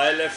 ILF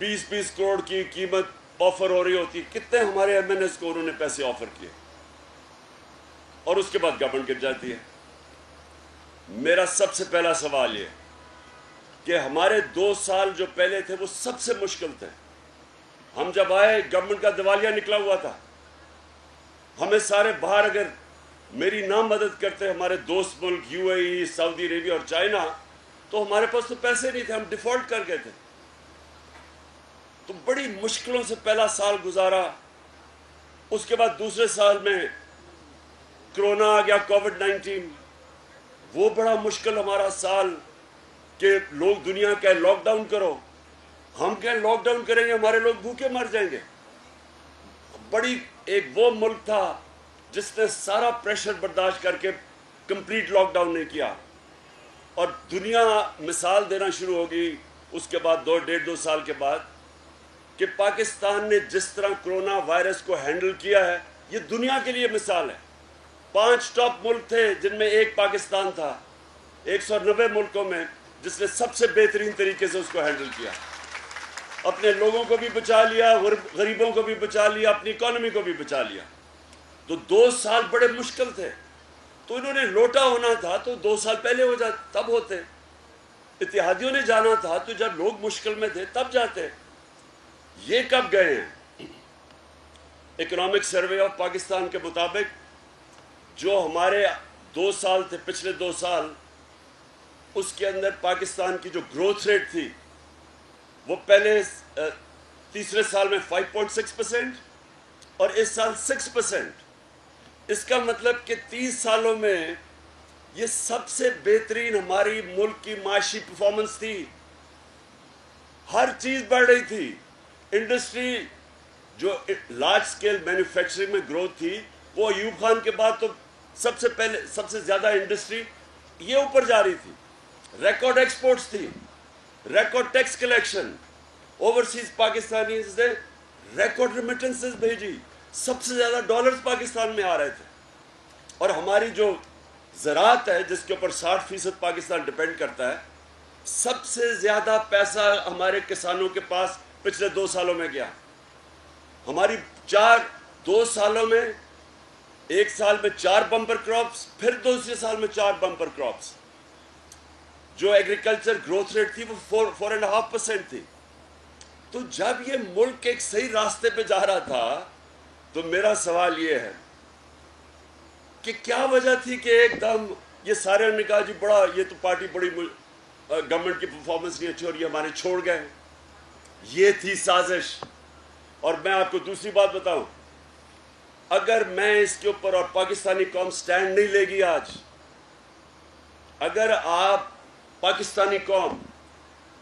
20-20 crore کی قیمت offer ہو رہی ہوتی. کتنے ہمارے ایم این ایس کو انہوں نے پیسے آفر کیے, اور اس کے بعد گورنمنٹ گر جاتی ہے. میرا سب سے پہلا سوال یہ کہ ہمارے 2 سال جو پہلے تھے وہ سب سے مشکل تھے. ہم جب آئے گورنمنٹ کا دیوالیہ نکلا ہوا تھا. ہمیں سارے باہر اگر میری نہ مدد کرتے ہمارے دوست ملک یو اے ای, سعودی عربیہ اور چائنا, تو ہمارے پاس تو پیسے نہیں تھے, ہم ڈیفالٹ کر گئے تھے. تو بڑی مشکلوں سے پہلا سال گزارا. اس کے بعد دوسرے سال میں کرونا آ گیا, کووڈ-19. وہ بڑا مشکل ہمارا سال کہ لوگ دنیا کہے لاک ڈاؤن کرو, ہم کہیں لاک ڈاؤن کریں گے ہمارے لوگ بھوکے مر جائیں گے. بڑی ایک وہ ملک تھا جس نے سارا پریشر برداشت کر کے کمپلیٹ لاک ڈاؤن نہیں کیا, اور دنیا مثال دینا شروع ہوگی اس کے بعد 2-1.5-2 سال کے بعد کہ پاکستان نے جس طرح کرونا وائرس کو ہینڈل کیا ہے یہ دنیا کے لیے مثال ہے. 5 ٹاپ ملک تھے جن میں ایک پاکستان تھا 190 ملکوں میں جس نے سب سے بہترین طریقے سے اس کو ہینڈل کیا. اپنے لوگوں کو بھی بچا لیا, غریبوں کو بھی بچا لیا, اپنی اکانومی کو بھی بچا لیا. تو 2 سال بڑے مشکل تھے. تو انہوں نے لوٹا ہونا تھا تو 2 سال پہلے ہو جاتے, تب ہوتے. اتحادیوں نے جانا تھا تو جب لوگ مشکل میں تھے تب جاتے. یہ کب گئے ہیں؟ اکنامک سروے آف پاکستان کے مطابق جو ہمارے 2 سال تھے, پچھلے 2 سال, اس کے اندر پاکستان کی جو گروتھ ریٹ تھی وہ پہلے تیسرے سال میں 5.6% اور اس سال 6%. اس کا مطلب کہ 30 سالوں میں یہ سب سے بہترین ہماری ملک کی معاشی پرفارمنس تھی. ہر چیز بڑھ رہی تھی. انڈسٹری جو لارج سکیل مینوفیکچرنگ میں گروتھ تھی وہ ایوب خان کے بعد تو سب سے زیادہ انڈسٹری یہ اوپر جا رہی تھی. ریکارڈ ایکسپورٹس تھی, record tax collection, overseas Pakistanis نے ریکارڈ ریمیٹنسز بھیجی, سب سے زیادہ ڈالرز پاکستان میں آ رہے تھے. اور ہماری جو زراعت ہے جس کے اوپر 60% پاکستان ڈپینڈ کرتا ہے, سب سے زیادہ پیسہ ہمارے کسانوں کے پاس پچھلے 2 سالوں میں گیا. ہماری 2 سالوں میں, ایک سال میں 4 بمپر کراپس, پھر دوسرے سال میں 4 بمپر کراپس. جو ایگریکلچر گروتھ ریٹ تھی وہ 4.5% تھی. تو جب یہ ملک ایک صحیح راستے پہ جا رہا تھا تو میرا سوال یہ ہے کہ کیا وجہ تھی کہ ایک دم یہ سارے نے کہا جی بڑا یہ تو پارٹی بڑی گورنمنٹ کی پرفارمنس نہیں اچھی اور یہ ہمارے چھوڑ گئے. یہ تھی سازش. اور میں آپ کو دوسری بات بتاؤں, اگر میں اس کے اوپر اور پاکستانی قوم سٹینڈ نہیں لے گی آج, اگر آپ پاکستانی قوم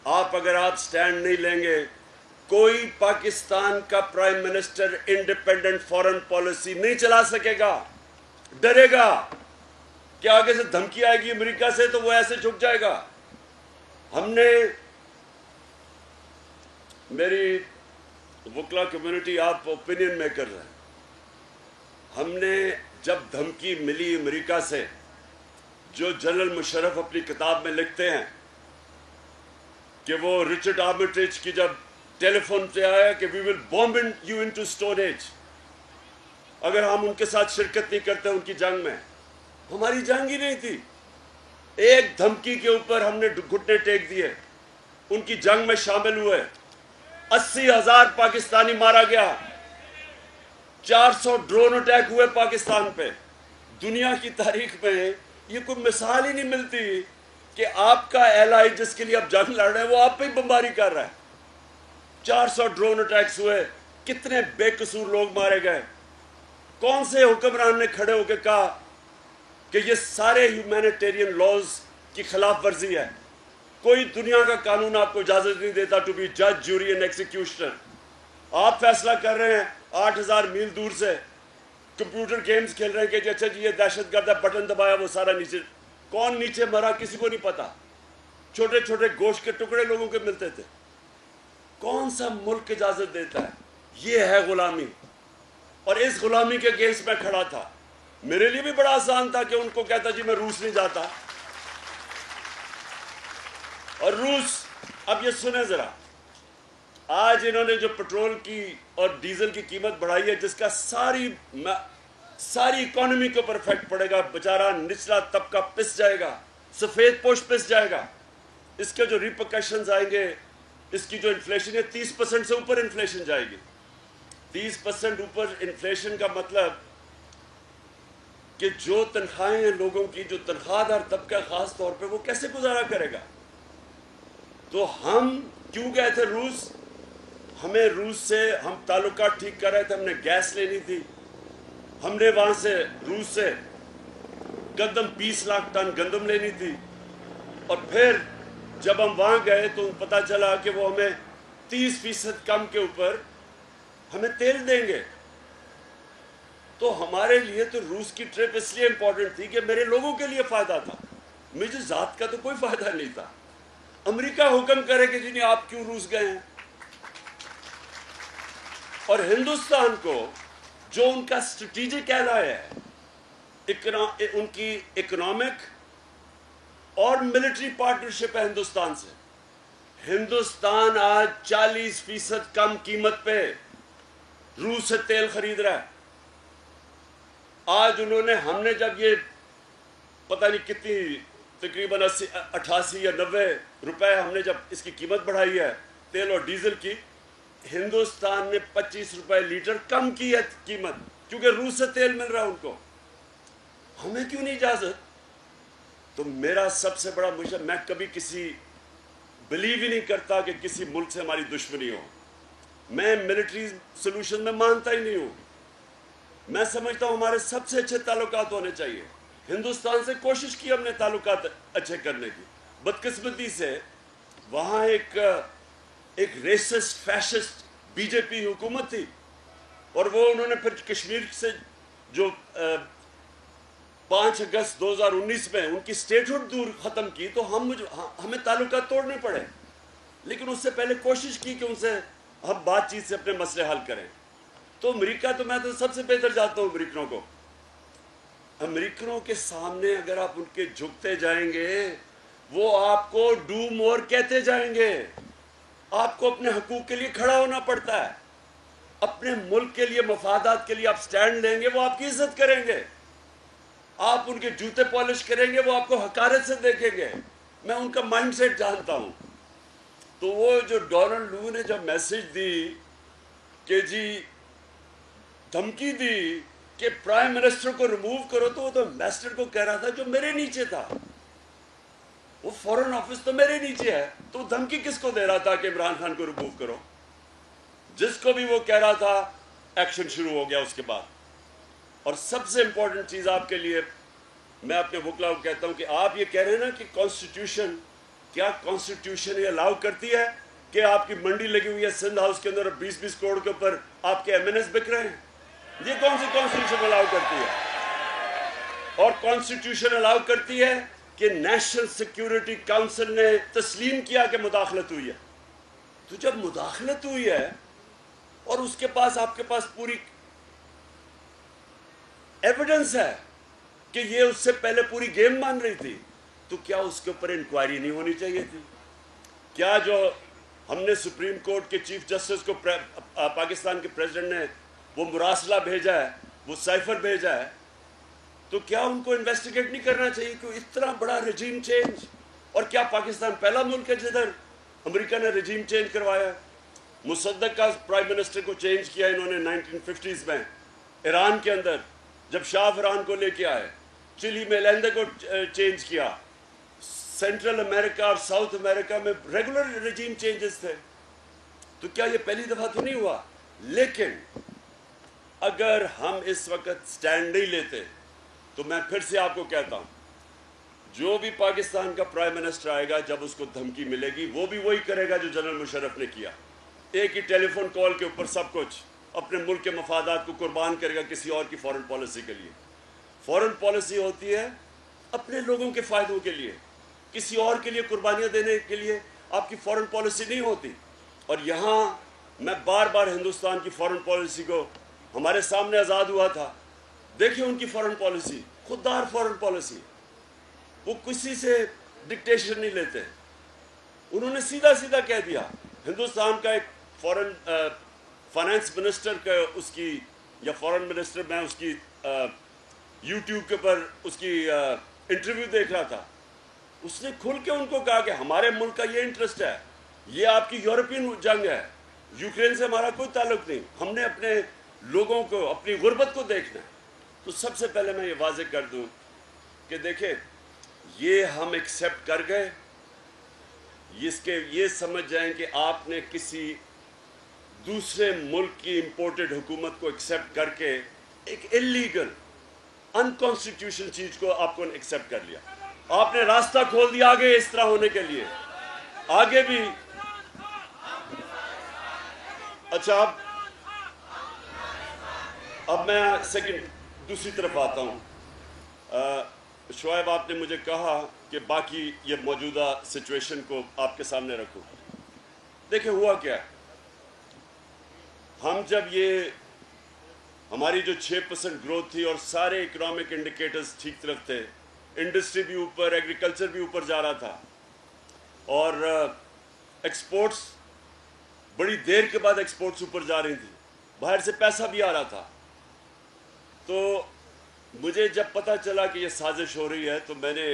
اگر آپ سٹینڈ نہیں لیں گے, کوئی پاکستان کا prime minister independent foreign policy نہیں چلا سکے گا. ڈرے گا کہ آگے سے دھمکی آئے گی امریکہ سے تو وہ ایسے جھک جائے گا. ہم نے, میری وکلا کمیونٹی آپ اوپینین میکر ہیں, ہم نے جب دھمکی ملی امریکہ سے, جو جنرل مشرف اپنی کتاب میں لکھتے ہیں کہ وہ رچرڈ آرمٹیج کی جب ٹیلی فون سے آیا کہ we will bomb you into stone age, اگر ہم ان کے ساتھ شرکت نہیں کرتے ان کی جنگ میں, ہماری جنگ ہی نہیں تھی. ایک دھمکی کے اوپر ہم نے گھٹنے ٹیک دیے, ان کی جنگ میں شامل ہوئے. 80,000 پاکستانی مارا گیا, 400 ڈرون اٹیک ہوئے پاکستان پہ. دنیا کی تاریخ میں یہ کوئی مثال ہی نہیں ملتی کہ آپ کا ایلائی جس کے لیے آپ جنگ لڑ رہے ہیں وہ آپ پہ ہی بمباری کر رہا ہے. 400 ڈرون اٹیکس ہوئے, کتنے بے قصور لوگ مارے گئے. کون سے حکمران نے کھڑے ہو کے کہا کہ یہ سارے ہیومینیٹیرین لاز کی خلاف ورزی ہے؟ کوئی دنیا کا قانون آپ کو اجازت نہیں دیتا ٹو بی جج, جوری اینڈ ایکزیکیوشنر. آپ فیصلہ کر رہے ہیں 8,000 میل دور سے, کمپیوٹر گیمز کھیل رہے ہیں کہ اچھا جی یہ دہشت گرد ہے, بٹن دبایا وہ سارا نیچے. کون نیچے مرا کسی کو نہیں پتا. چھوٹے چھوٹے گوشت کے ٹکڑے لوگوں کے ملتے تھے. کون سا ملک اجازت دیتا ہے؟ یہ ہے غلامی. اور اس غلامی کے اگینسٹ میں کھڑا تھا. میرے لیے بھی بڑا آسان تھا کہ ان کو کہتا جی میں روس نہیں جاتا. اور روس, اب یہ سنیں ذرا, آج انہوں نے جو پیٹرول کی اور ڈیزل کی قیمت بڑھائی ہے، جس کا ساری اکانومی کے اوپر افیکٹ پڑے گا، بیچارہ نچلا طبقہ پس جائے گا، سفید پوش پس جائے گا. اس کے جو ریپرکشنز آئیں گے، اس کی جو انفلیشن ہے 30% سے اوپر انفلیشن جائے گی. 30% اوپر انفلیشن کا مطلب کہ جو تنخواہیں ہیں لوگوں کی، جو تنخواہ دار طبقہ خاص طور پہ، وہ کیسے گزارا کرے گا؟ تو ہم کیوں گئے تھے روس؟ ہمیں روس سے ہم تعلقات ٹھیک کر رہے تھے، ہم نے گیس لینی تھی. ہم نے وہاں سے روس سے گندم 20 لاکھ ٹن گندم لینی تھی. اور پھر جب ہم وہاں گئے تو پتہ چلا کہ وہ ہمیں 30% کم کے اوپر ہمیں تیل دیں گے. تو ہمارے لیے تو روس کی ٹرپ اس لیے امپورٹنٹ تھی کہ میرے لوگوں کے لیے فائدہ تھا، مجھے ذات کا تو کوئی فائدہ نہیں تھا. امریکہ حکم کرے کہ جی نہیں آپ کیوں روس گئے ہیں؟ اور ہندوستان کو جو ان کا اسٹریٹجک ایلائی ہے، ان کی اکنامک اور ملٹری پارٹنرشپ ہے ہندوستان سے. ہندوستان آج 40% کم قیمت پہ روس سے تیل خرید رہا ہے. آج ہم نے جب یہ پتہ نہیں کتنی تقریباً 88 یا 90 روپے ہم نے جب اس کی قیمت بڑھائی ہے تیل اور ڈیزل کی، ہندوستان نے 25 روپے لیٹر کم کی ہے قیمت، کیونکہ روس سے تیل مل رہا ہے ان کو. ہمیں کیوں نہیں اجازت؟ تو میرا سب سے بڑا مشکل، میں کبھی بلیو ہی نہیں کرتا کہ کسی ملک سے ہماری دشمنی ہو. میں ملٹری سلوشن میں مانتا ہی نہیں ہوں. میں سمجھتا ہوں ہمارے سب سے اچھے تعلقات ہونے چاہیے. ہندوستان سے کوشش کی ہم نے تعلقات اچھے کرنے کی. بدقسمتی سے وہاں ایک ریسسٹ فیشسٹ بی جے پی حکومت تھی، اور وہ انہوں نے پھر کشمیر سے جو 5 اگست 2019 میں ان کی سٹیٹہڈ دور ختم کی، تو ہمیں تعلقات توڑنے پڑے. لیکن اس سے پہلے کوشش کی کہ ان سے ہم بات چیت سے اپنے مسئلے حل کریں. تو امریکہ تو میں تو سب سے بہتر جانتا ہوں امریکنوں کو. امریکنوں کے سامنے اگر آپ ان کے جھکتے جائیں گے، وہ آپ کو ڈو مور کہتے جائیں گے. آپ کو اپنے حقوق کے لیے کھڑا ہونا پڑتا ہے. اپنے ملک کے لیے، مفادات کے لیے آپ سٹینڈ لیں گے، وہ آپ کی عزت کریں گے. آپ ان کے جوتے پالش کریں گے، وہ آپ کو حقارت سے دیکھیں گے. میں ان کا مائنڈ سیٹ جانتا ہوں. تو وہ جو ڈونلڈ لو نے جب میسج دی کہ جی دھمکی دی کہ پرائم منسٹر کو ریموو کرو، تو وہ تو ایمبیسڈر کو کہہ رہا تھا جو میرے نیچے تھا. وہ فورن آفس تو میرے نیچے ہے، تو دھمکی کس کو دے رہا تھا کہ عمران خان کو ریموو کرو؟ جس کو بھی وہ کہہ رہا تھا ایکشن شروع ہو گیا اس کے بعد. اور سب سے امپورٹنٹ چیز آپ کے لیے، میں اپنے وکلا کو کہتا ہوں کہ آپ یہ کہہ رہے ہیں نا کہ کانسٹیٹیوشن، کیا کانسٹیٹیوشن یہ الاؤ کرتی ہے کہ آپ کی منڈی لگی ہوئی ہے سندھ ہاؤس کے اندر 20 کروڑ کے اوپر آپ کے ایم این ایس بک رہے ہیں؟ یہ کون سی کانسٹیٹیوشن الاؤ کرتی ہے؟ اور کانسٹیٹیوشن الاؤ کرتی ہے کہ نیشنل سیکیورٹی کاؤنسل نے تسلیم کیا کہ مداخلت ہوئی ہے. تو جب مداخلت ہوئی ہے اور اس کے پاس، آپ کے پاس پوری ایویڈنس ہے کہ یہ اس سے پہلے پوری گیم مان رہی تھی، تو کیا اس کے اوپر انکوائری نہیں ہونی چاہیے تھی؟ کیا جو ہم نے سپریم کورٹ کے چیف جسٹس کو پاکستان کے پریزیڈنٹ نے وہ مراسلہ بھیجا ہے، وہ سائفر بھیجا ہے، تو کیا ان کو انویسٹیگیٹ نہیں کرنا چاہیے کہ اتنا بڑا رجیم چینج؟ اور کیا پاکستان پہلا ملک ہے جدھر امریکہ نے رجیم چینج کروایا؟ مصدق کا پرائم منسٹر کو چینج کیا انہوں نے 1950s میں ایران کے اندر، جب شاہ فران کو لے کے آئے. چلی میں لیندے کو چینج کیا. سینٹرل امریکہ اور ساؤتھ امریکہ میں ریگولر رجیم چینجز تھے. تو کیا یہ پہلی دفعہ تو نہیں ہوا؟ لیکن اگر ہم اس وقت سٹینڈ نہیں لیتے تو میں پھر سے آپ کو کہتا ہوں، جو بھی پاکستان کا پرائم منسٹر آئے گا، جب اس کو دھمکی ملے گی، وہ بھی وہی کرے گا جو جنرل مشرف نے کیا. ایک ہی ٹیلی فون کال کے اوپر سب کچھ، اپنے ملک کے مفادات کو قربان کرے گا کسی اور کی فورن پالیسی کے لیے. فورن پالیسی ہوتی ہے اپنے لوگوں کے فائدوں کے لیے، کسی اور کے لیے قربانیاں دینے کے لیے آپ کی فورن پالیسی نہیں ہوتی. اور یہاں میں بار بار ہندوستان کی فورن پالیسی کو، ہمارے سامنے آزاد ہوا تھا، دیکھیں ان کی فورن پالیسی، خوددار فورن پالیسی. وہ کسی سے ڈکٹیشن نہیں لیتے. انہوں نے سیدھا سیدھا کہہ دیا ہندوستان کا ایک فورن فائنانس منسٹر کا اس کی یا فورن منسٹر میں اس کی یوٹیوب کے اوپر اس کی انٹرویو دیکھ رہا تھا. اس نے کھل کے ان کو کہا کہ ہمارے ملک کا یہ انٹرسٹ ہے, یہ آپ کی یورپین جنگ ہے, یوکرین سے ہمارا کوئی تعلق نہیں, ہم نے اپنے لوگوں کو اپنی غربت کو دیکھنا ہے. تو سب سے پہلے میں یہ واضح کر دوں کہ دیکھیں یہ ہم ایکسیپٹ کر گئے, اس کے یہ سمجھ جائیں کہ آپ نے کسی دوسرے ملک کی امپورٹڈ حکومت کو ایکسیپٹ کر کے ایک اللیگل انکانسٹیٹیوشنل چیز کو آپ کو ایکسیپٹ کر لیا. آپ نے راستہ کھول دیا آگے اس طرح ہونے کے لیے, آگے بھی. اچھا اب میں دوسری طرف آتا ہوں. شعیب آپ نے مجھے کہا کہ باقی یہ موجودہ سچویشن کو آپ کے سامنے رکھو. دیکھیں ہوا کیا ہے, ہم جب یہ ہماری جو 6% گروتھ تھی اور سارے اکنامک انڈیکیٹرز ٹھیک طرف تھے, انڈسٹری بھی اوپر, ایگریکلچر بھی اوپر جا رہا تھا, اور ایکسپورٹس بڑی دیر کے بعد ایکسپورٹس اوپر جا رہی تھی, باہر سے پیسہ بھی آ رہا تھا. تو مجھے جب پتہ چلا کہ یہ سازش ہو رہی ہے تو میں نے,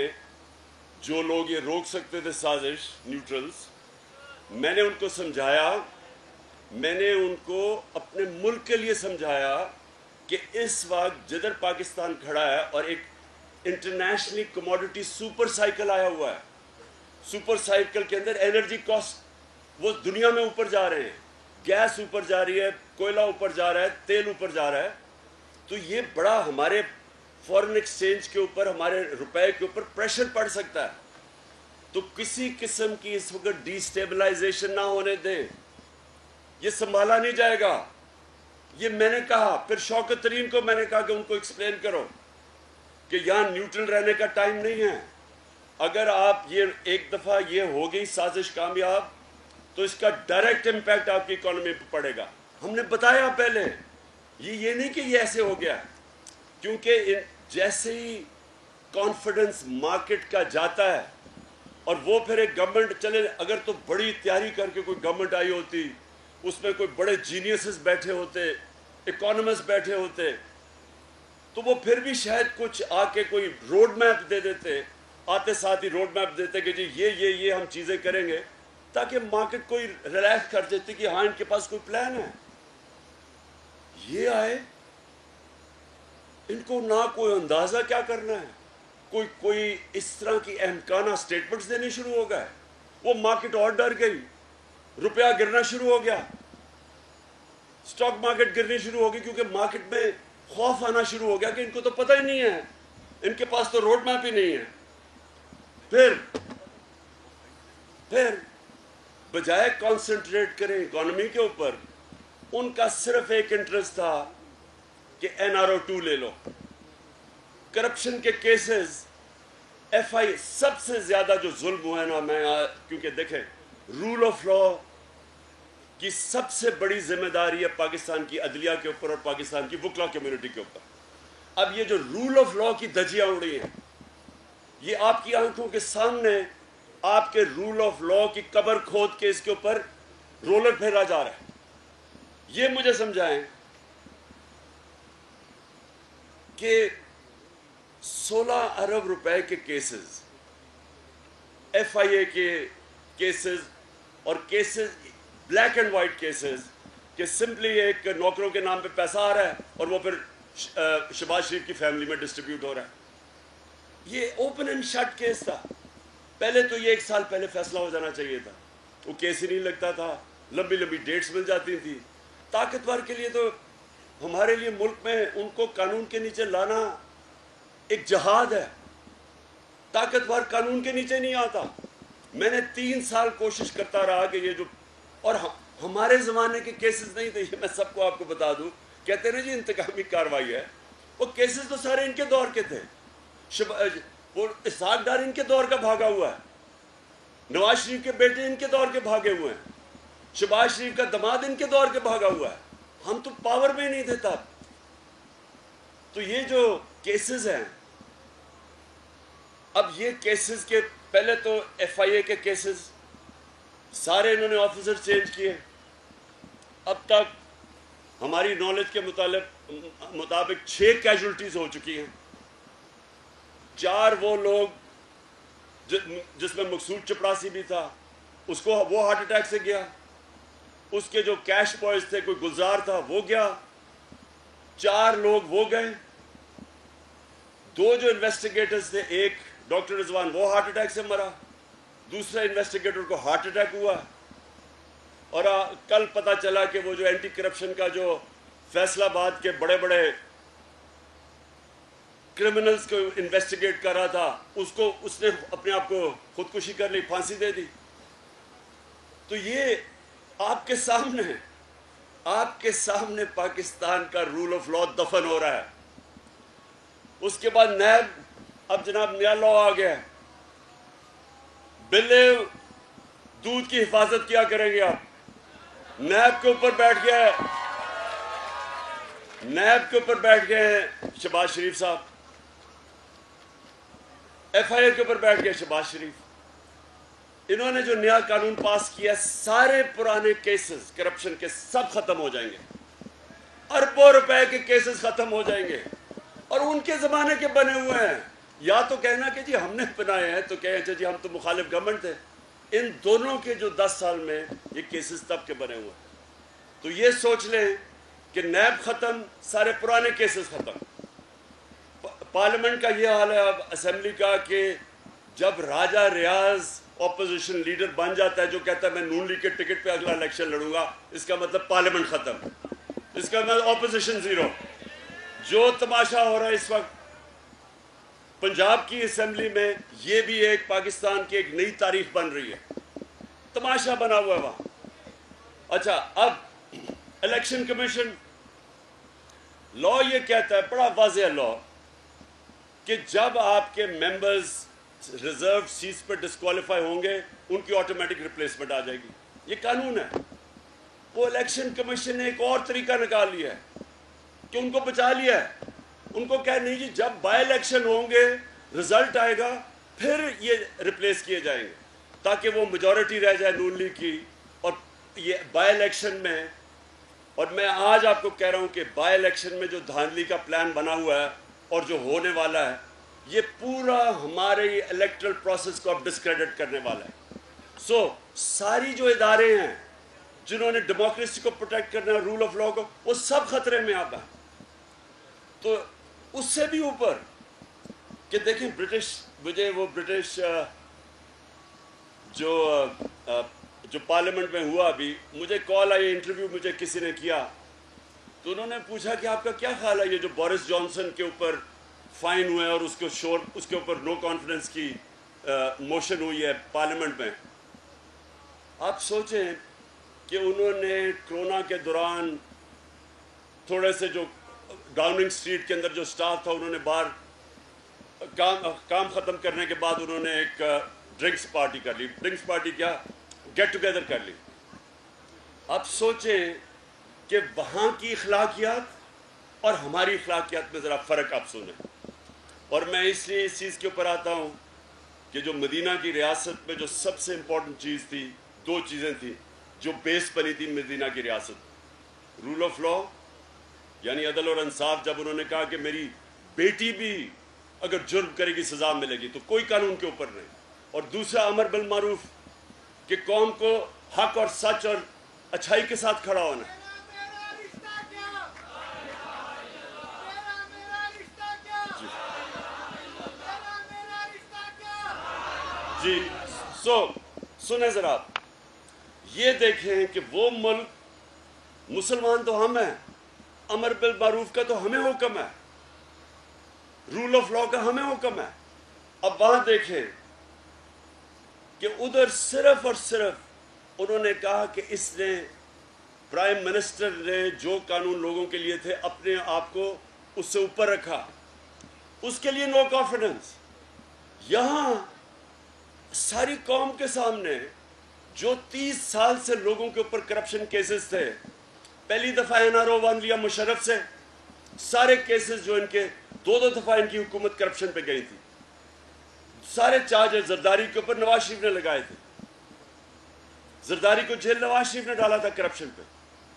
جو لوگ یہ روک سکتے تھے سازش, نیوٹرلز, میں نے ان کو سمجھایا, میں نے ان کو اپنے ملک کے لیے سمجھایا کہ اس وقت جدھر پاکستان کھڑا ہے اور ایک انٹرنیشنلی کموڈٹی سپر سائیکل آیا ہوا ہے, سپر سائیکل کے اندر انرجی کاسٹ وہ دنیا میں اوپر جا رہے ہیں, گیس اوپر جا رہی ہے, کوئلہ اوپر جا رہا ہے, تیل اوپر جا رہا ہے. تو یہ بڑا ہمارے فورن ایکسچینج کے اوپر, ہمارے روپے کے اوپر پریشر پڑ سکتا ہے. تو کسی قسم کی اس وقت ڈی اسٹیبلائزیشن نہ ہونے دیں, یہ سنبھالا نہیں جائے گا. یہ میں نے کہا, پھر شوکت ترین کو میں نے کہا کہ ان کو ایکسپلین کرو کہ یہاں نیوٹرل رہنے کا ٹائم نہیں ہے. اگر آپ یہ ایک دفعہ یہ ہو گئی سازش کامیاب تو اس کا ڈائریکٹ امپیکٹ آپ کی اکانومی پہ پڑے گا. ہم نے بتایا پہلے, یہ نہیں کہ یہ ایسے ہو گیا, کیونکہ جیسے ہی کانفیڈنس مارکیٹ کا جاتا ہے اور وہ پھر ایک گورنمنٹ چلے, اگر تو بڑی تیاری کر کے کوئی گورنمنٹ آئی ہوتی, اس میں کوئی بڑے جینیسز بیٹھے ہوتے, اکانومسٹ بیٹھے ہوتے, تو وہ پھر بھی شاید کچھ آ کے کوئی روڈ میپ دے دیتے, آتے ساتھ ہی روڈ میپ دیتے کہ جی یہ ہم چیزیں کریں گے, تاکہ مارکیٹ کوئی ریلیکس کر دیتی کہ ہاں ان کے پاس کوئی پلان ہے. یہ آئے, ان کو نہ کوئی اندازہ کیا کرنا ہے, کوئی اس طرح کی احمقانہ سٹیٹمنٹس دینے شروع ہو گئے. وہ مارکیٹ اور ڈر گئی, روپیہ گرنا شروع ہو گیا, سٹاک مارکیٹ گرنی شروع ہو گئی, کیونکہ مارکیٹ میں خوف آنا شروع ہو گیا کہ ان کو تو پتہ ہی نہیں ہے, ان کے پاس تو روڈ میپ ہی نہیں ہے. پھر بجائے کانسنٹریٹ کریں اکانومی کے اوپر, ان کا صرف ایک انٹرسٹ تھا کہ NRO2 لے لو. کرپشن کے کیسز, FI, سب سے زیادہ جو ظلم ہوا ہے نا, میں کیونکہ دیکھیں رول آف لا کی سب سے بڑی ذمہ داری ہے پاکستان کی عدلیہ کے اوپر اور پاکستان کی وکلا کمیونٹی کے اوپر. اب یہ جو رول آف لا کی دھجیاں اڑی ہیں, یہ آپ کی آنکھوں کے سامنے آپ کے رول آف لا کی قبر کھود کے اس کے اوپر رولر پھیرا جا رہا ہے. یہ مجھے سمجھائیں کہ 16 ارب روپے کے کیسز, FIA کے کیسز, اور cases black and white cases, کہ سمپلی ایک نوکروں کے نام پہ پیسہ آ رہا ہے اور وہ پھر شہباز شریف کی فیملی میں ڈسٹریبیوٹ ہو رہا ہے. یہ اوپن اینڈ شٹ کیس تھا. پہلے تو یہ 1 سال پہلے فیصلہ ہو جانا چاہیے تھا, وہ کیس ہی نہیں لگتا تھا, لمبی ڈیٹس مل جاتی تھی. طاقتور کے لیے تو, ہمارے لیے ملک میں ان کو قانون کے نیچے لانا ایک جہاد ہے. طاقتور قانون کے نیچے نہیں آتا. میں نے 3 سال کوشش کرتا رہا کہ یہ جو, اور ہمارے زمانے کے کیسز نہیں تھے, یہ میں سب کو آپ کو بتا دوں. کہتے ہیں جی انتقامی کارروائی ہے, وہ کیسز تو سارے ان کے دور کے تھے. وہ اسحاق ڈار ان کے دور کا بھاگا ہوا ہے, نواز شریف کے بیٹے ان کے دور کے بھاگے ہوئے ہیں, شہباز شریف کا دماد ان کے دور کے بھاگا ہوا ہے. ہم تو پاور میں ہی نہیں دیتا. تو یہ جو کیسز ہیں, اب یہ کیسز کے پہلے تو FIA کے کیسز سارے انہوں نے آفیسر چینج کیے, اب تک ہماری نالج کے مطابق 6 کیجولٹیز ہو چکی ہیں. 4 وہ لوگ جس میں مقصود چپڑاسی بھی تھا, اس کو وہ ہارٹ اٹیک سے گیا. اس کے جو کیش بوائز تھے, کوئی گلزار تھا, وہ گیا. 4 لوگ وہ گئے. 2 جو انویسٹیگیٹرز تھے, ایک ڈاکٹر رضوان وہ ہارٹ اٹیک سے مرا, دوسرا انویسٹیگیٹر کو ہارٹ اٹیک ہوا. اور کل پتہ چلا کہ وہ جو اینٹی کرپشن کا جو فیصلہ آباد کے بڑے بڑے کرمنلز کو انویسٹیگیٹ کر رہا تھا, اس نے اپنے آپ کو خودکشی کر لی, پھانسی دے دی. تو یہ آپ کے سامنے ہے, آپ کے سامنے پاکستان کا رول آف لا دفن ہو رہا ہے. اس کے بعد نیب, اب جناب نیا لا آ گیا ہے. بلے دودھ کی حفاظت کیا کریں گے آپ؟ نیب کے اوپر بیٹھ گیا ہے, نیب کے اوپر بیٹھ گئے ہیں شہباز شریف صاحب, ایف آئی اے کے اوپر بیٹھ گئے شہباز شریف. انہوں نے جو نیا قانون پاس کیا, سارے پرانے کیسز کرپشن کے سب ختم ہو جائیں گے, اربوں روپے کے کیسز ختم ہو جائیں گے. اور ان کے زمانے کے بنے ہوئے ہیں. یا تو کہنا کہ جی ہم نے بنائے ہیں, تو کہیں اچھا جی ہم تو مخالف گورنمنٹ تھے. ان دونوں کے جو 10 سال میں یہ کیسز تب کے بنے ہوئے ہیں. تو یہ سوچ لیں کہ نیب ختم, سارے پرانے کیسز ختم. پارلیمنٹ کا یہ حال ہے اب اسمبلی کا کہ جب راجہ ریاض اپوزیشن لیڈر بن جاتا ہے, جو کہتا ہے میں نون لیگ کے ٹکٹ پہ اگلا الیکشن لڑوں گا, اس کا مطلب پارلیمنٹ ختم, اس کا مطلب اپوزیشن زیرو. جو تماشا ہو رہا ہے اس وقت پنجاب کی اسمبلی میں, یہ بھی ایک پاکستان کی ایک نئی تاریخ بن رہی ہے. تماشا بنا ہوا ہے وہاں. اچھا, اب الیکشن کمیشن لا یہ کہتا ہے, بڑا واضح لا, کہ جب آپ کے ممبرز ریزرو سیٹس پر ڈسکوالیفائی ہوں گے, ان کی آٹومیٹک ریپلیسمنٹ آ جائے گی. یہ قانون ہے. وہ الیکشن کمیشن نے ایک اور طریقہ نکال لیا ہے کہ ان کو بچا لیا ہے. ان کو کہہ نہیں جی, جب بائی الیکشن ہوں گے, رزلٹ آئے گا, پھر یہ ریپلیس کیے جائیں گے, تاکہ وہ میجورٹی رہ جائے نون لیگ کی. اور یہ بائی الیکشن میں, اور میں آج آپ کو کہہ رہا ہوں کہ بائی الیکشن میں جو دھاندلی کا پلان بنا ہوا ہے اور جو ہونے والا ہے, یہ پورا ہمارے الیکٹرل پروسیس کو اب ڈسکریڈٹ کرنے والا ہے. سو ساری جو ادارے ہیں جنہوں نے ڈیموکریسی کو پروٹیکٹ کرنا ہے, رول آف لا کو, وہ سب خطرے میں اب ہیں. تو اس سے بھی اوپر کہ دیکھیں مجھے وہ برٹش جو پارلیمنٹ میں ہوا, ابھی مجھے کال آئی, انٹرویو مجھے کسی نے کیا, تو انہوں نے پوچھا کہ آپ کا کیا خیال ہے یہ جو بورس جانسن کے اوپر فائن ہوئے اور اس کے اوپر نو کانفیڈنس کی موشن ہوئی ہے پارلیمنٹ میں. آپ سوچیں کہ انہوں نے کرونا کے دوران تھوڑے سے جو ڈاؤننگ اسٹریٹ کے اندر جو سٹاف تھا, انہوں نے باہر کام ختم کرنے کے بعد انہوں نے ایک ڈرنکس پارٹی کر لی. ڈرنکس پارٹی کیا, گیٹ ٹوگیدر کر لی. آپ سوچیں کہ وہاں کی اخلاقیات اور ہماری اخلاقیات میں ذرا فرق آپ سنیں. اور میں اس لیے اس چیز کے اوپر آتا ہوں کہ جو مدینہ کی ریاست میں جو سب سے امپورٹنٹ چیز تھی, 2 چیزیں تھیں جو بیس بنی تھی مدینہ کی ریاست. رول آف لا یعنی عدل اور انصاف. جب انہوں نے کہا کہ میری بیٹی بھی اگر جرم کرے گی سزا ملے گی, تو کوئی قانون کے اوپر نہیں. اور دوسرا امر بالمعروف, کہ قوم کو حق اور سچ اور اچھائی کے ساتھ کھڑا ہونا. جی سنیں ذرا, یہ دیکھیں کہ وہ ملک, مسلمان تو ہم ہیں, امر بالمعروف کا تو ہمیں حکم ہے, رول آف لا کا ہمیں حکم ہے. اب وہاں دیکھیں کہ ادھر صرف اور صرف انہوں نے کہا کہ اس نے, پرائم منسٹر نے جو قانون لوگوں کے لیے تھے, اپنے آپ کو اس سے اوپر رکھا, اس کے لیے نو کانفیڈنس. یہاں ساری قوم کے سامنے جو 30 سال سے لوگوں کے اوپر کرپشن کیسز تھے, پہلی دفعہ این آر او 1 لیا مشرف سے, سارے کیسز جو ان کے 2 دفعہ ان کی حکومت کرپشن پہ گئی تھی, سارے چارجز زرداری کے اوپر نواز شریف نے لگائے تھے. زرداری کو جیل نواز شریف نے ڈالا تھا کرپشن پہ.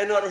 NRO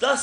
10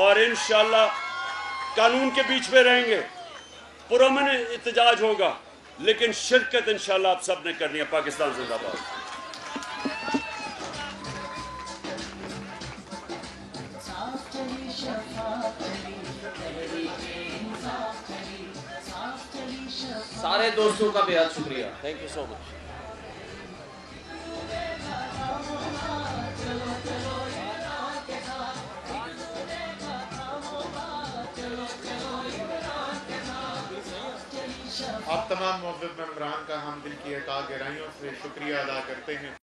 اور انشاءاللہ قانون کے بیچ میں رہیں گے. پرامن احتجاج ہوگا لیکن شرکت انشاءاللہ آپ سب نے کرنی ہے. پاکستان زندہ باد. سارے دوستوں کا بہت شکریہ. تھینک یو سو مچ. آپ تمام معزز ممبران کا ہم دل کی گہرائیوں سے شکریہ ادا کرتے ہیں.